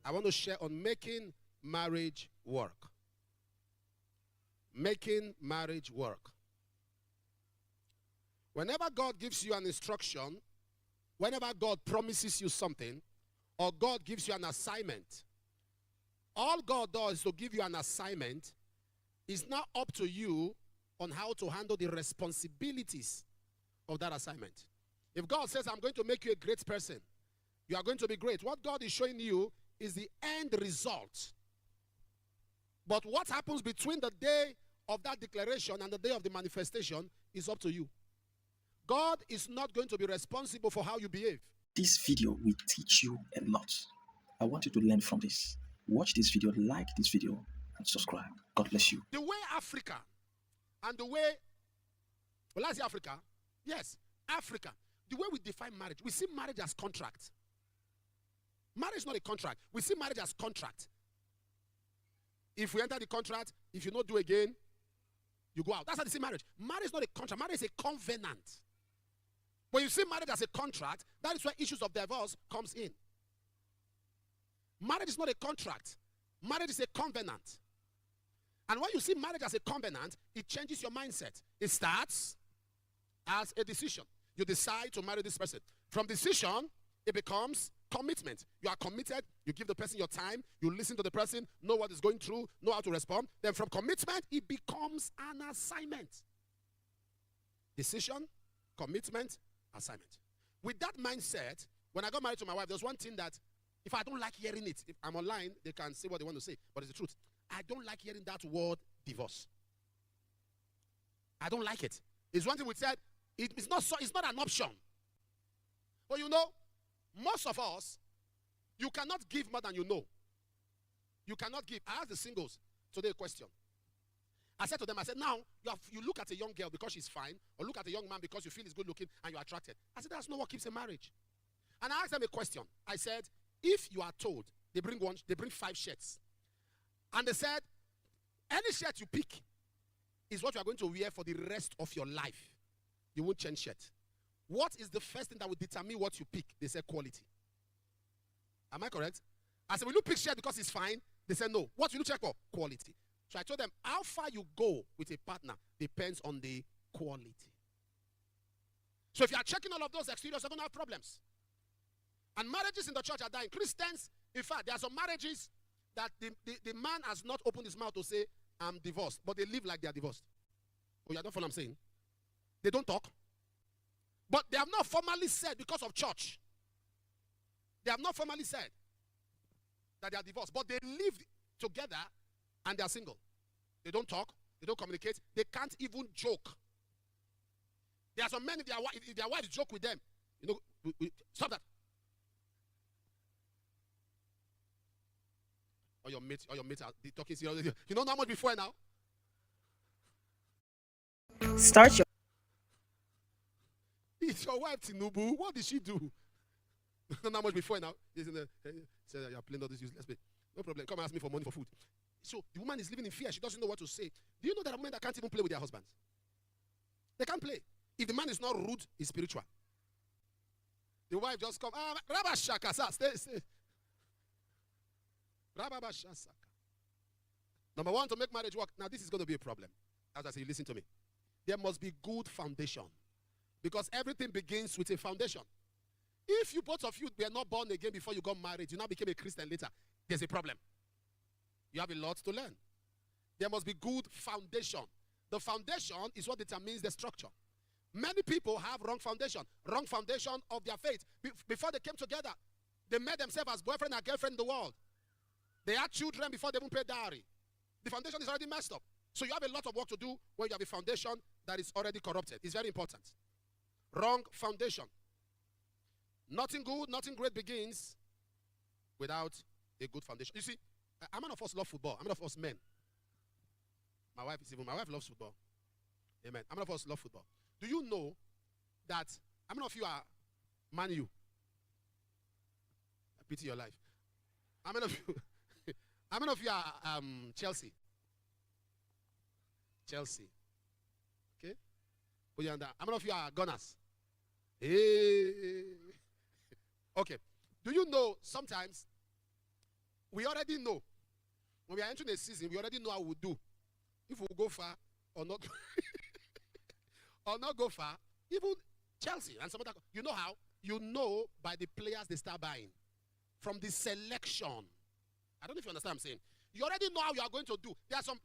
I want to share on making marriage work. Making marriage work. Whenever God gives you an instruction, whenever God promises you something, or God gives you an assignment, all God does is to give you an assignment. It's not up to you on how to handle the responsibilities of that assignment. If God says, I'm going to make you a great person, you are going to be great. What God is showing you is the end result. But what happens between the day of that declaration and the day of the manifestation is up to you. God is not going to be responsible for how you behave. This video will teach you a lot. I want you to learn from this. Watch this video, like this video, and subscribe. God bless you. The way Africa and the way, well, I say Africa, yes, Africa, the way we define marriage, we see marriage as contract. Marriage is not a contract. We see marriage as contract. If we enter the contract, if you don't do again, you go out. That's how they see marriage. Marriage is not a contract. Marriage is a covenant. When you see marriage as a contract, that is where issues of divorce comes in. Marriage is not a contract. Marriage is a covenant. And when you see marriage as a covenant, it changes your mindset. It starts as a decision. You decide to marry this person. From decision, it becomes commitment. You are committed. You give the person your time. You listen to the person, know what is going through, know how to respond. Then from commitment, it becomes an assignment. Decision, commitment, assignment. With that mindset, when I got married to my wife, there's one thing that if I don't like hearing it, if I'm online, they can say what they want to say, but it's the truth. I don't like hearing that word divorce. I don't like it. It's one thing we said, it's not an option. But you know, most of us, you cannot give more than you know. You cannot give. I asked the singles today a question. I said to them, now, you look at a young girl because she's fine, or look at a young man because you feel he's good looking and you're attracted. I said, that's not what keeps a marriage. And I asked them a question. I said, if you are told, they bring 5 shirts. And they said, any shirt you pick is what you are going to wear for the rest of your life. You won't change shirt. What is the first thing that will determine what you pick? They said quality. Am I correct? I said, will you pick shirt because it's fine? They said, no. What will you check for? Quality. So I told them, how far you go with a partner depends on the quality. So if you are checking all of those exteriors, you're going to have problems. And marriages in the church are dying. Christians, in fact, there are some marriages that the man has not opened his mouth to say, I'm divorced, but they live like they are divorced. Oh, you don't follow what I'm saying? They don't talk. But they have not formally said because of church. They have not formally said that they are divorced, but they live together and they are single. They don't talk. They don't communicate. They can't even joke. There are some men, if their wives joke with them, you know, stop that. Or your mate are talking seriously. You know how much before now? Start your... It's your wife, Tinubu. What did she do? You know how much before now? Say you're playing all this useless bit. No problem. Come ask me for money for food. So the woman is living in fear. She doesn't know what to say. Do you know there are women that can't even play with their husbands? They can't play. If the man is not rude, he's spiritual. The wife just come, Rabba Shaka, stay. Rabba Shaka. Number one, to make marriage work. Now this is going to be a problem. As I say, listen to me. There must be good foundation. Because everything begins with a foundation. If you both of you were not born again before you got married, you now became a Christian later, there's a problem. You have a lot to learn. There must be good foundation. The foundation is what determines the structure. Many people have wrong foundation of their faith. Before they came together, they met themselves as boyfriend and girlfriend in the world. They had children before they even paid dowry. The foundation is already messed up. So you have a lot of work to do when you have a foundation that is already corrupted. It's very important. Wrong foundation. Nothing good, nothing great begins without a good foundation. You see, how many of us love football? How many of us men? My wife loves football. Amen. How many of us love football? Do you know that how many of you are Man U? I pity your life. How many of you how many of you are Chelsea? Chelsea. Okay? Put you under. How many of you are Gunners? Hey. Okay. Do you know sometimes We already know. When we are entering a season, we already know how we'll do. If we'll go far or not, or not go far. Even Chelsea and some other, you know how? You know by the players they start buying. From the selection. I don't know if you understand what I'm saying. You already know how you are going to do. There are some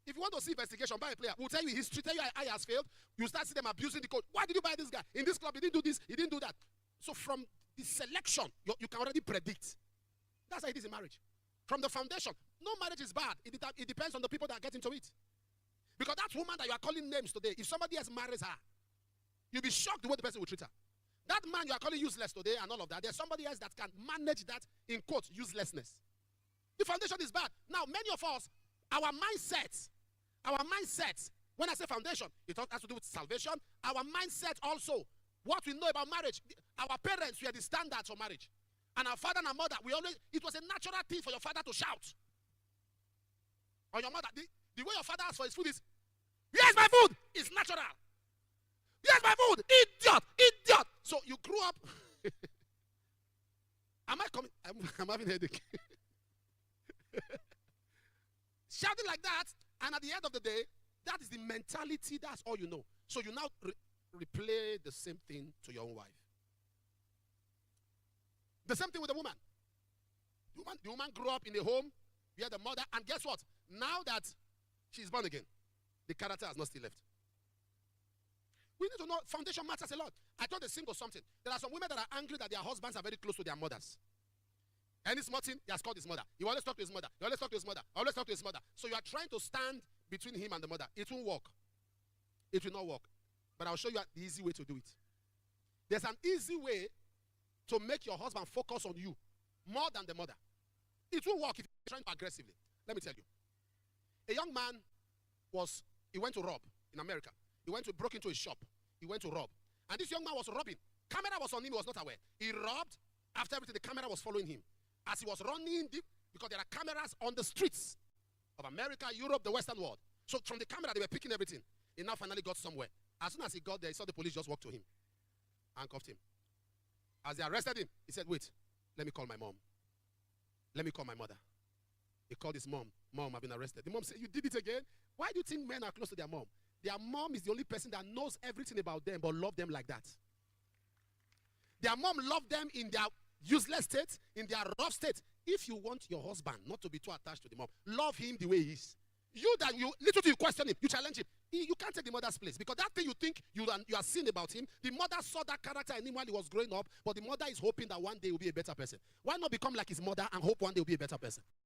if you want to see investigation by a player, we'll tell you history, tell you I has failed. You start seeing them abusing the coach. Why did you buy this guy? In this club, he didn't do this, he didn't do that. So from the selection, you can already predict. That's how it is in marriage. From the foundation, no marriage is bad. It depends on the people that get into it. Because that woman that you are calling names today, if somebody else marries her, you'll be shocked the way the person will treat her. That man you are calling useless today and all of that, there's somebody else that can manage that, in quotes, uselessness. The foundation is bad. Now, many of us, our mindset, when I say foundation, it has to do with salvation. Our mindset also, what we know about marriage, our parents were the standards for marriage. And our father and our mother, it was a natural thing for your father to shout. Or your mother, the way your father asks for his food is, "Here's my food!" It's natural. "Here's my food!" Idiot! Idiot! So you grew up. Am I coming? I'm having a headache. Shouting like that, and at the end of the day, that is the mentality, that's all you know. So you now replay the same thing to your own wife. The same thing with the woman. The woman grew up in a home where the mother, and guess what? Now that she's born again, the character has not still left. We need to know foundation matters a lot. I told the single something. There are some women that are angry that their husbands are very close to their mothers. Any small thing, he has called his mother. He always talk to his mother. He always talk to his mother. Always talk to his mother. So you are trying to stand between him and the mother. It won't work. It will not work. But I'll show you the easy way to do it. There's an easy way to make your husband focus on you more than the mother. It won't work if you're trying to aggressively. Let me tell you. A young man he went to rob in America. He broke into a shop. He went to rob. And this young man was robbing. Camera was on him. He was not aware. He robbed. After everything, the camera was following him. As he was running, because there are cameras on the streets of America, Europe, the Western world. So from the camera, they were picking everything. He now finally got somewhere. As soon as he got there, he saw the police just walk to him. Handcuffed him. As they arrested him, he said, "Wait, let me call my mom. Let me call my mother." He called his mom. "Mom, I've been arrested." The mom said, "You did it again?" Why do you think men are close to their mom? Their mom is the only person that knows everything about them but love them like that. Their mom loved them in their useless state, in their rough state. If you want your husband not to be too attached to the mom, love him the way he is. Little you question him, you challenge him. You can't take the mother's place, because that thing you think you are seeing about him, the mother saw that character in him while he was growing up, but the mother is hoping that one day he will be a better person. Why not become like his mother and hope one day he will be a better person?